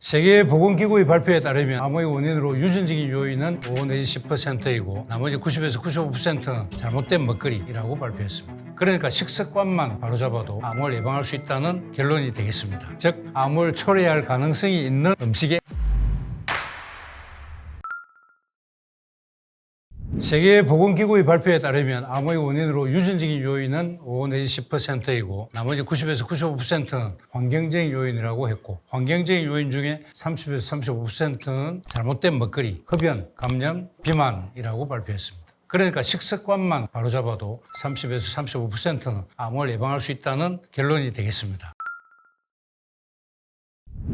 세계보건기구의 발표에 따르면 암의 원인으로 유전적인 요인은 5 내지 10%이고 나머지 90에서 95%는 잘못된 먹거리라고 발표했습니다. 그러니까 식습관만 바로잡아도 암을 예방할 수 있다는 결론이 되겠습니다. 즉, 암을 초래할 가능성이 있는 음식에 세계보건기구의 발표에 따르면 암의 원인으로 유전적인 요인은 5 내지 10%이고 나머지 90에서 95%는 환경적인 요인이라고 했고, 환경적인 요인 중에 30에서 35%는 잘못된 먹거리, 흡연, 감염, 비만이라고 발표했습니다. 그러니까 식습관만 바로잡아도 30에서 35%는 암을 예방할 수 있다는 결론이 되겠습니다.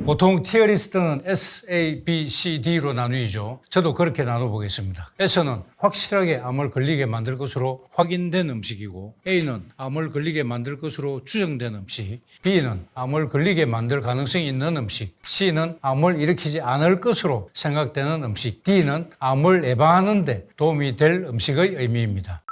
보통 티어리스트는 S, A, B, C, D로 나누이죠. 저도 그렇게 나눠보겠습니다. S는 확실하게 암을 걸리게 만들 것으로 확인된 음식이고, A는 암을 걸리게 만들 것으로 추정된 음식, B는 암을 걸리게 만들 가능성이 있는 음식, C는 암을 일으키지 않을 것으로 생각되는 음식, D는 암을 예방하는 데 도움이 될 음식의 의미입니다.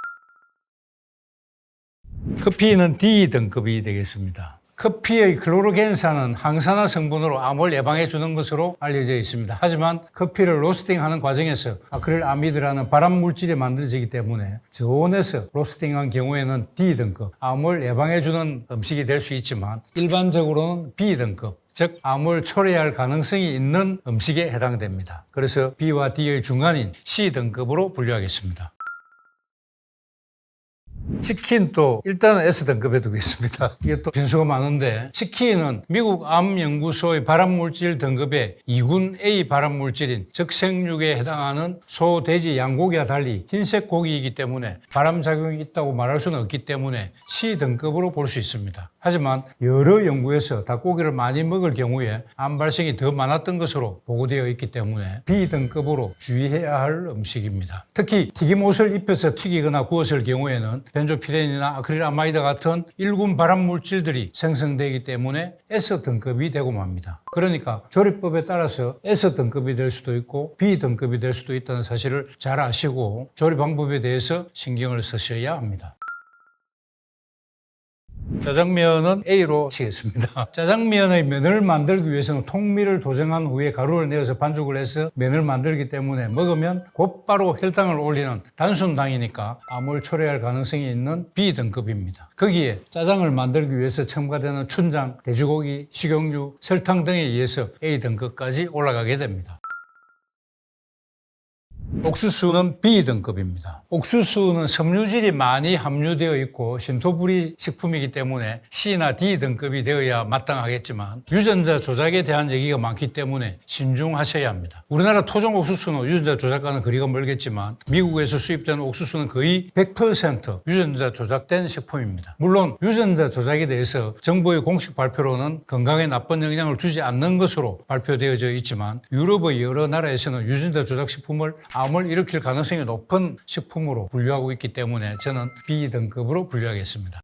커피는 D 등급이 되겠습니다. 커피의 클로로겐산은 항산화 성분으로 암을 예방해 주는 것으로 알려져 있습니다. 하지만 커피를 로스팅하는 과정에서 아크릴아미드라는 발암 물질이 만들어지기 때문에 저온에서 로스팅한 경우에는 D등급, 암을 예방해 주는 음식이 될 수 있지만 일반적으로는 B등급, 즉 암을 초래할 가능성이 있는 음식에 해당됩니다. 그래서 B와 D의 중간인 C등급으로 분류하겠습니다. 치킨도 일단은 S등급에 두겠습니다. 이게 또 변수가 많은데, 치킨은 미국 암연구소의 발암물질 등급의 2군 A 발암물질인 적색육에 해당하는 소, 돼지, 양고기와 달리 흰색 고기이기 때문에 발암작용이 있다고 말할 수는 없기 때문에 C등급으로 볼 수 있습니다. 하지만 여러 연구에서 닭고기를 많이 먹을 경우에 암 발생이 더 많았던 것으로 보고되어 있기 때문에 B등급으로 주의해야 할 음식입니다. 특히 튀김옷을 입혀서 튀기거나 구웠을 경우에는 벤조피렌이나 아크릴아마이드 같은 1군 발암물질들이 생성되기 때문에 S등급이 되고 맙니다. 그러니까 조리법에 따라서 S등급이 될 수도 있고 B등급이 될 수도 있다는 사실을 잘 아시고 조리 방법에 대해서 신경을 쓰셔야 합니다. 짜장면은 A로 치겠습니다. 짜장면의 면을 만들기 위해서는 통밀을 도정한 후에 가루를 내어서 반죽을 해서 면을 만들기 때문에 먹으면 곧바로 혈당을 올리는 단순당이니까 암을 초래할 가능성이 있는 B등급입니다. 거기에 짜장을 만들기 위해서 첨가되는 춘장, 돼지고기, 식용유, 설탕 등에 의해서 A등급까지 올라가게 됩니다. 옥수수는 B등급입니다. 옥수수는 섬유질이 많이 함유되어 있고 신토부리 식품이기 때문에 C나 D등급이 되어야 마땅하겠지만 유전자 조작에 대한 얘기가 많기 때문에 신중하셔야 합니다. 우리나라 토종 옥수수는 유전자 조작과는 거리가 멀겠지만 미국에서 수입되는 옥수수는 거의 100% 유전자 조작된 식품입니다. 물론 유전자 조작에 대해서 정부의 공식 발표로는 건강에 나쁜 영향을 주지 않는 것으로 발표되어져 있지만 유럽의 여러 나라에서는 유전자 조작 식품을 암을 일으킬 가능성이 높은 식품으로 분류하고 있기 때문에 저는 B등급으로 분류하겠습니다.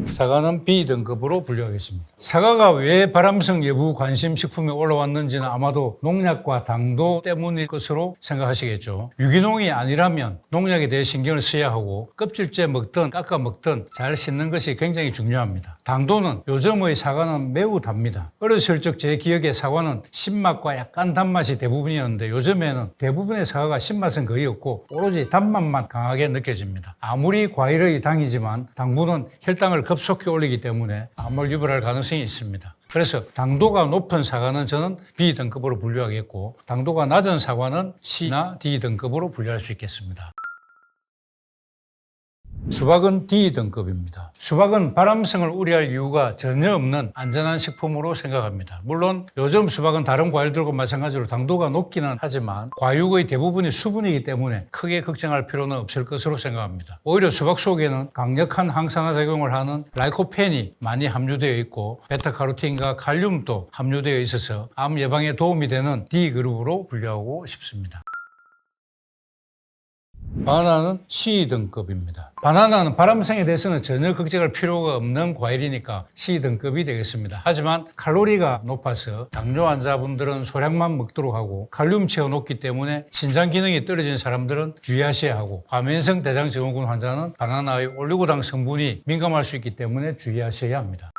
사과는 B등급으로 분류하겠습니다. 사과가 왜 발암성 여부 관심 식품에 올라왔는지는 아마도 농약과 당도 때문일 것으로 생각하시겠죠. 유기농이 아니라면 농약에 대해 신경을 써야 하고 껍질째 먹든 깎아 먹든 잘 씻는 것이 굉장히 중요합니다. 당도는 요즘의 사과는 매우 답니다. 어렸을 적 제 기억에 사과는 신맛과 약간 단맛이 대부분이었는데 요즘에는 대부분의 사과가 신맛은 거의 없고 오로지 단맛만 강하게 느껴집니다. 아무리 과일의 당이지만 당분은 혈당을 급속히 올리기 때문에 암을 유발할 가능성이 있습니다. 그래서 당도가 높은 사과는 저는 B등급으로 분류하겠고 당도가 낮은 사과는 C나 D등급으로 분류할 수 있겠습니다. 수박은 D등급입니다. 수박은 발암성을 우려할 이유가 전혀 없는 안전한 식품으로 생각합니다. 물론 요즘 수박은 다른 과일들과 마찬가지로 당도가 높기는 하지만 과육의 대부분이 수분이기 때문에 크게 걱정할 필요는 없을 것으로 생각합니다. 오히려 수박 속에는 강력한 항산화 작용을 하는 라이코펜이 많이 함유되어 있고 베타카로틴과 칼륨도 함유되어 있어서 암 예방에 도움이 되는 D그룹으로 분류하고 싶습니다. 바나나는 C등급입니다. 바나나는 발암성에 대해서는 전혀 걱정할 필요가 없는 과일이니까 C등급이 되겠습니다. 하지만 칼로리가 높아서 당뇨 환자분들은 소량만 먹도록 하고 칼륨치가 높기 때문에 신장 기능이 떨어진 사람들은 주의하셔야 하고 과민성 대장증후군 환자는 바나나의 올리고당 성분이 민감할 수 있기 때문에 주의하셔야 합니다.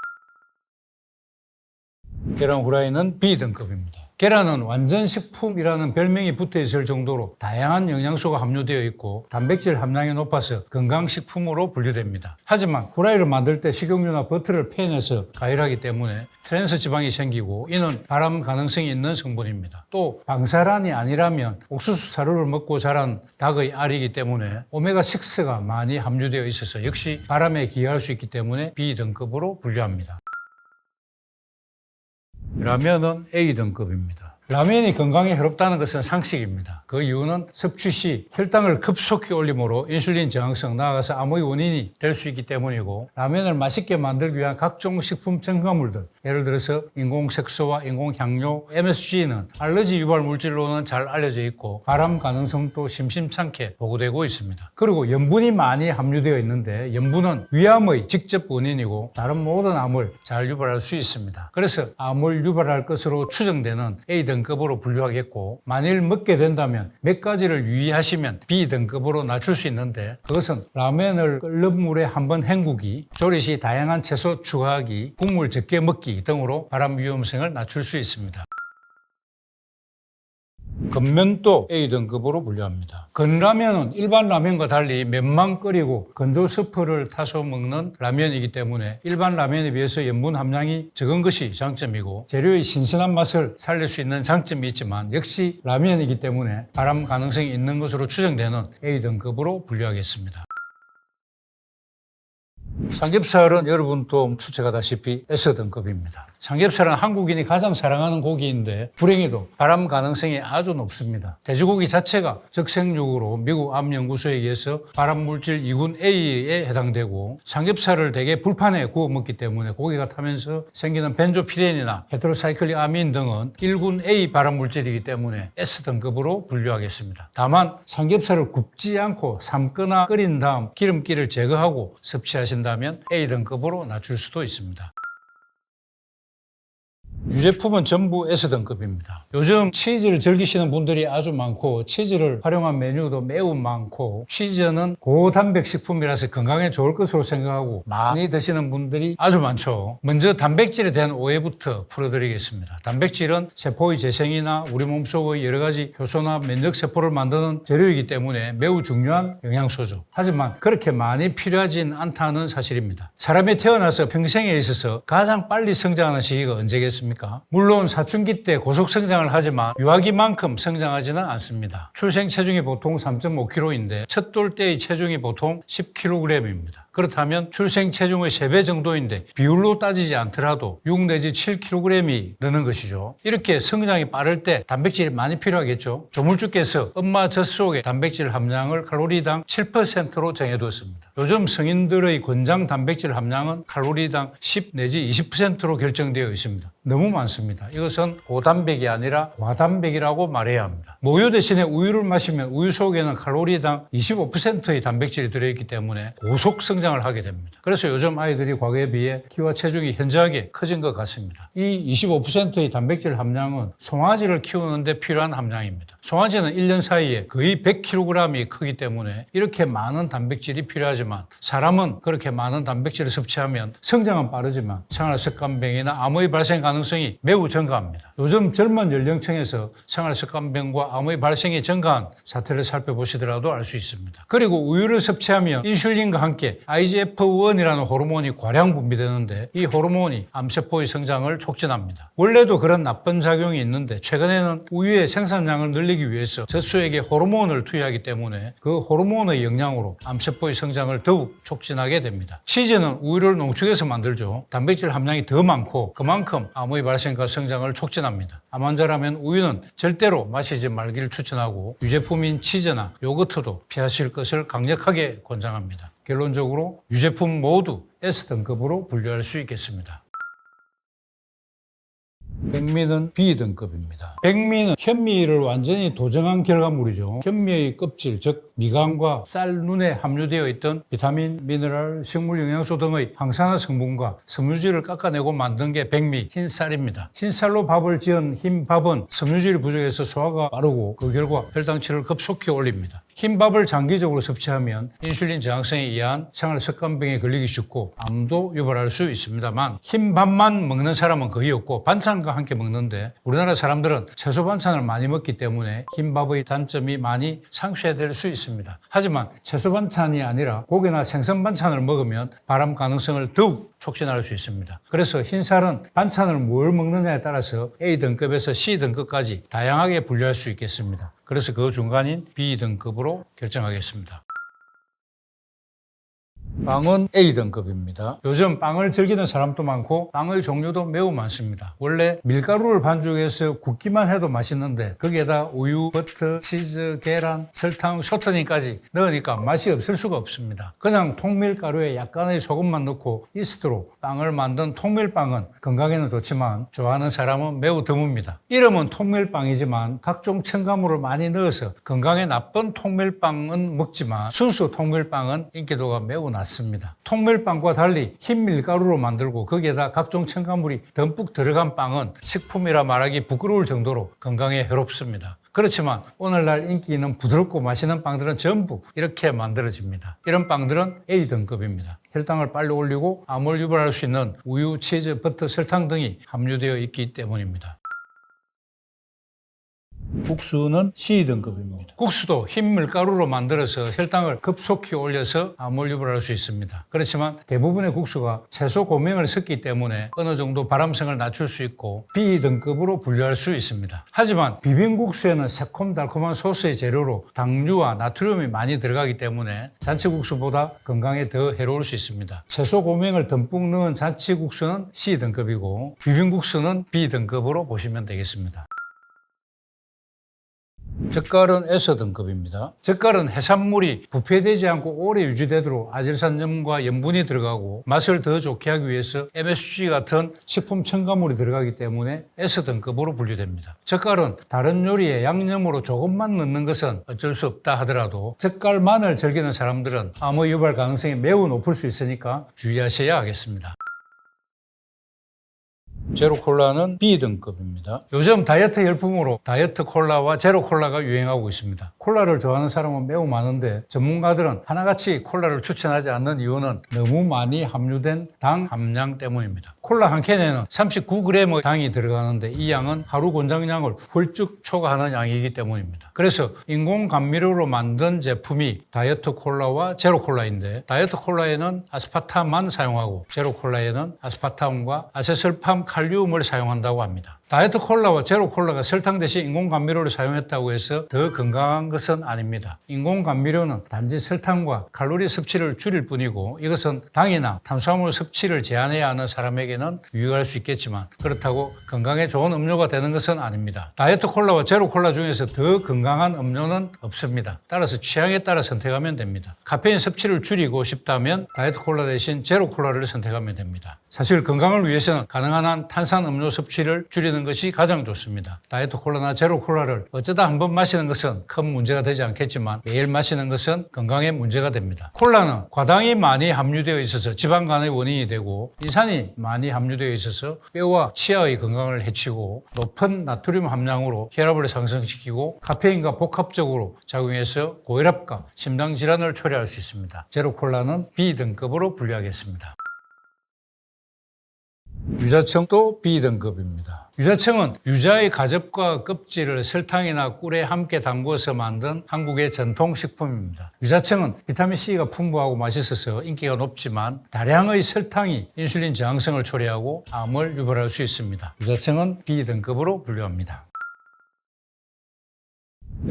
계란 후라이는 B등급입니다. 계란은 완전식품이라는 별명이 붙어있을 정도로 다양한 영양소가 함유되어 있고 단백질 함량이 높아서 건강식품으로 분류됩니다. 하지만 후라이를 만들 때 식용유나 버터를 패내서 가열하기 때문에 트랜스 지방이 생기고 이는 발암 가능성이 있는 성분입니다. 또 방사란이 아니라면 옥수수 사료를 먹고 자란 닭의 알이기 때문에 오메가6가 많이 함유되어 있어서 역시 발암에 기여할 수 있기 때문에 B등급으로 분류합니다. 라면은 A등급입니다. 라면이 건강에 해롭다는 것은 상식입니다. 그 이유는 섭취 시 혈당을 급속히 올림으로 인슐린 저항성, 나아가서 암의 원인이 될 수 있기 때문이고, 라면을 맛있게 만들기 위한 각종 식품 첨가물들, 예를 들어서 인공색소와 인공향료, MSG는 알러지 유발 물질로는 잘 알려져 있고 발암 가능성도 심심찮게 보고되고 있습니다. 그리고 염분이 많이 함유되어 있는데 염분은 위암의 직접 원인이고 다른 모든 암을 잘 유발할 수 있습니다. 그래서 암을 유발할 것으로 추정되는 A등급으로 분류하겠고, 만일 먹게 된다면 몇 가지를 유의하시면 B등급으로 낮출 수 있는데, 그것은 라면을 끓는 물에 한번 헹구기, 조리 시 다양한 채소 추가하기, 국물 적게 먹기 등으로 발암 위험성을 낮출 수 있습니다. 건면도 A등급으로 분류합니다. 건라면은 일반 라면과 달리 면만 끓이고 건조 스프를 타서 먹는 라면이기 때문에 일반 라면에 비해서 염분 함량이 적은 것이 장점이고 재료의 신선한 맛을 살릴 수 있는 장점이 있지만 역시 라면이기 때문에 발암 가능성이 있는 것으로 추정되는 A등급으로 분류하겠습니다. 삼겹살은 여러분도 추측하다시피 S등급입니다. 삼겹살은 한국인이 가장 사랑하는 고기인데 불행히도 발암 가능성이 아주 높습니다. 돼지고기 자체가 적색육으로 미국 암연구소에 의해서 발암물질 2군 A에 해당되고, 삼겹살을 대개 불판에 구워 먹기 때문에 고기가 타면서 생기는 벤조피렌이나 헤테로사이클릭 아민 등은 1군 A 발암물질이기 때문에 S등급으로 분류하겠습니다. 다만 삼겹살을 굽지 않고 삶거나 끓인 다음 기름기를 제거하고 섭취하신다면 A등급으로 낮출 수도 있습니다. 유제품은 전부 S등급입니다. 요즘 치즈를 즐기시는 분들이 아주 많고 치즈를 활용한 메뉴도 매우 많고 치즈는 고단백식품이라서 건강에 좋을 것으로 생각하고 많이 드시는 분들이 아주 많죠. 먼저 단백질에 대한 오해부터 풀어드리겠습니다. 단백질은 세포의 재생이나 우리 몸속의 여러 가지 효소나 면역세포를 만드는 재료이기 때문에 매우 중요한 영양소죠. 하지만 그렇게 많이 필요하진 않다는 사실입니다. 사람이 태어나서 평생에 있어서 가장 빨리 성장하는 시기가 언제겠습니까? 물론 사춘기 때 고속 성장을 하지만 유아기만큼 성장하지는 않습니다. 출생 체중이 보통 3.5kg인데 첫 돌 때의 체중이 보통 10kg입니다. 그렇다면 출생 체중의 3배 정도인데 비율로 따지지 않더라도 6 내지 7kg이 느는 것이죠. 이렇게 성장이 빠를 때 단백질이 많이 필요하겠죠. 조물주께서 엄마 젖 속의 단백질 함량을 칼로리당 7%로 정해두었습니다. 요즘 성인들의 권장 단백질 함량은 칼로리당 10 내지 20%로 결정되어 있습니다. 너무 많습니다. 이것은 고단백이 아니라 과단백이라고 말해야 합니다. 모유 대신에 우유를 마시면 우유 속에는 칼로리당 25%의 단백질이 들어있기 때문에 고속 성장을 하게 됩니다. 그래서 요즘 아이들이 과거에 비해 키와 체중이 현저하게 커진 것 같습니다. 이 25%의 단백질 함량은 송아지를 키우는데 필요한 함량입니다. 송아지는 1년 사이에 거의 100kg이 크기 때문에 이렇게 많은 단백질이 필요하지만 사람은 그렇게 많은 단백질을 섭취하면 성장은 빠르지만 생활습관병이나 암의 발생 가능성이 매우 증가합니다. 요즘 젊은 연령층에서 생활습관병과 암의 발생이 증가한 사태를 살펴보시더라도 알 수 있습니다. 그리고 우유를 섭취하면 인슐린과 함께 IGF-1이라는 호르몬이 과량 분비되는데 이 호르몬이 암세포의 성장을 촉진합니다. 원래도 그런 나쁜 작용이 있는데 최근에는 우유의 생산량을 늘리기 위해서 젖소에게 호르몬을 투여하기 때문에 그 호르몬의 영향으로 암세포의 성장을 더욱 촉진하게 됩니다. 치즈는 우유를 농축해서 만들죠. 단백질 함량이 더 많고 그만큼 암의 발생과 성장을 촉진합니다. 암 환자라면 우유는 절대로 마시지 말기를 추천하고 유제품인 치즈나 요거트도 피하실 것을 강력하게 권장합니다. 결론적으로 유제품 모두 S등급으로 분류할 수 있겠습니다. 백미는 B등급입니다. 백미는 현미를 완전히 도정한 결과물이죠. 현미의 껍질, 즉 미간과 쌀, 눈에 함유되어 있던 비타민, 미네랄, 식물 영양소 등의 항산화 성분과 섬유질을 깎아내고 만든 게 백미, 흰쌀입니다. 흰쌀로 밥을 지은 흰밥은 섬유질이 부족해서 소화가 빠르고 그 결과 혈당치를 급속히 올립니다. 흰밥을 장기적으로 섭취하면 인슐린 저항성에 의한 생활습관병에 걸리기 쉽고 암도 유발할 수 있습니다만 흰밥만 먹는 사람은 거의 없고 반찬과 함께 먹는데 우리나라 사람들은 채소 반찬을 많이 먹기 때문에 흰밥의 단점이 많이 상쇄될 수 있습니다. 하지만 채소 반찬이 아니라 고기나 생선 반찬을 먹으면 발암 가능성을 더욱 촉진할 수 있습니다. 그래서 흰살은 반찬을 뭘 먹느냐에 따라서 A등급에서 C등급까지 다양하게 분류할 수 있겠습니다. 그래서 그 중간인 B등급으로 결정하겠습니다. 빵은 A등급입니다. 요즘 빵을 즐기는 사람도 많고 빵의 종류도 매우 많습니다. 원래 밀가루를 반죽해서 굽기만 해도 맛있는데 거기에다 우유, 버터, 치즈, 계란, 설탕, 쇼트닝까지 넣으니까 맛이 없을 수가 없습니다. 그냥 통밀가루에 약간의 소금만 넣고 이스트로 빵을 만든 통밀빵은 건강에는 좋지만 좋아하는 사람은 매우 드뭅니다. 이름은 통밀빵이지만 각종 첨가물을 많이 넣어서 건강에 나쁜 통밀빵은 먹지만 순수 통밀빵은 인기도가 매우 낮습니다. 통밀빵과 달리 흰 밀가루로 만들고 거기에다 각종 첨가물이 듬뿍 들어간 빵은 식품이라 말하기 부끄러울 정도로 건강에 해롭습니다. 그렇지만 오늘날 인기 있는 부드럽고 맛있는 빵들은 전부 이렇게 만들어집니다. 이런 빵들은 A등급입니다. 혈당을 빨리 올리고 암을 유발할 수 있는 우유, 치즈, 버터, 설탕 등이 함유되어 있기 때문입니다. 국수는 C등급입니다. 국수도 흰 밀가루로 만들어서 혈당을 급속히 올려서 암을 유발할 수 있습니다. 그렇지만 대부분의 국수가 채소 고명을 섞기 때문에 어느 정도 발암성을 낮출 수 있고 B등급으로 분류할 수 있습니다. 하지만 비빔국수에는 새콤달콤한 소스의 재료로 당류와 나트륨이 많이 들어가기 때문에 잔치국수보다 건강에 더 해로울 수 있습니다. 채소 고명을 듬뿍 넣은 잔치국수는 C등급이고 비빔국수는 B등급으로 보시면 되겠습니다. 젓갈은 S등급입니다. 젓갈은 해산물이 부패되지 않고 오래 유지되도록 아질산염과 염분이 들어가고 맛을 더 좋게 하기 위해서 MSG 같은 식품 첨가물이 들어가기 때문에 S등급으로 분류됩니다. 젓갈은 다른 요리에 양념으로 조금만 넣는 것은 어쩔 수 없다 하더라도 젓갈만을 즐기는 사람들은 암의 유발 가능성이 매우 높을 수 있으니까 주의하셔야 하겠습니다. 제로콜라는 B등급입니다. 요즘 다이어트 열풍으로 다이어트 콜라와 제로콜라가 유행하고 있습니다. 콜라를 좋아하는 사람은 매우 많은데 전문가들은 하나같이 콜라를 추천하지 않는 이유는 너무 많이 함유된 당 함량 때문입니다. 콜라 한 캔에는 39g의 당이 들어가는데 이 양은 하루 권장량을 훌쩍 초과하는 양이기 때문입니다. 그래서 인공 감미료로 만든 제품이 다이어트 콜라와 제로콜라인데 다이어트 콜라에는 아스파탐만 사용하고 제로콜라에는 아스파탐과 아세설팜 칼륨을 사용한다고 합니다. 다이어트 콜라와 제로 콜라가 설탕 대신 인공 감미료를 사용했다고 해서 더 건강한 것은 아닙니다. 인공 감미료는 단지 설탕과 칼로리 섭취를 줄일 뿐이고 이것은 당이나 탄수화물 섭취를 제한해야 하는 사람에게는 유익할 수 있겠지만 그렇다고 건강에 좋은 음료가 되는 것은 아닙니다. 다이어트 콜라와 제로 콜라 중에서 더 건강한 음료는 없습니다. 따라서 취향에 따라 선택하면 됩니다. 카페인 섭취를 줄이고 싶다면 다이어트 콜라 대신 제로 콜라를 선택하면 됩니다. 사실 건강을 위해서는 가능한 한 탄산 음료 섭취를 줄이는 것이 가장 좋습니다. 다이어트 콜라나 제로 콜라를 어쩌다 한 번 마시는 것은 큰 문제가 되지 않겠지만 매일 마시는 것은 건강에 문제가 됩니다. 콜라는 과당이 많이 함유되어 있어서 지방간의 원인이 되고 인산이 많이 함유되어 있어서 뼈와 치아의 건강을 해치고 높은 나트륨 함량으로 혈압을 상승시키고 카페인과 복합적으로 작용해서 고혈압과 심장질환을 초래할 수 있습니다. 제로 콜라는 B등급으로 분류하겠습니다. 유자청도 B등급입니다. 유자청은 유자의 가접과 껍질을 설탕이나 꿀에 함께 담궈서 만든 한국의 전통식품입니다. 유자청은 비타민C가 풍부하고 맛있어서 인기가 높지만 다량의 설탕이 인슐린 저항성을 초래하고 암을 유발할 수 있습니다. 유자청은 B등급으로 분류합니다.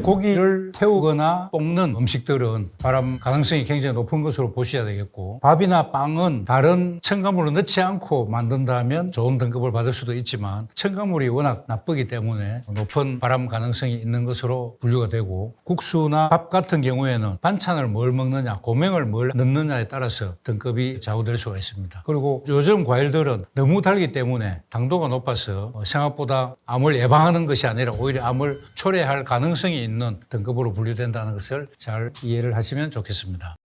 고기를 태우거나 볶는 음식들은 발암 가능성이 굉장히 높은 것으로 보셔야 되겠고 밥이나 빵은 다른 첨가물을 넣지 않고 만든다면 좋은 등급을 받을 수도 있지만 첨가물이 워낙 나쁘기 때문에 높은 발암 가능성이 있는 것으로 분류가 되고 국수나 밥 같은 경우에는 반찬을 뭘 먹느냐, 고명을 뭘 넣느냐에 따라서 등급이 좌우될 수가 있습니다. 그리고 요즘 과일들은 너무 달기 때문에 당도가 높아서 생각보다 암을 예방하는 것이 아니라 오히려 암을 초래할 가능성이 있는 등급으로 분류된다는 것을 잘 이해를 하시면 좋겠습니다.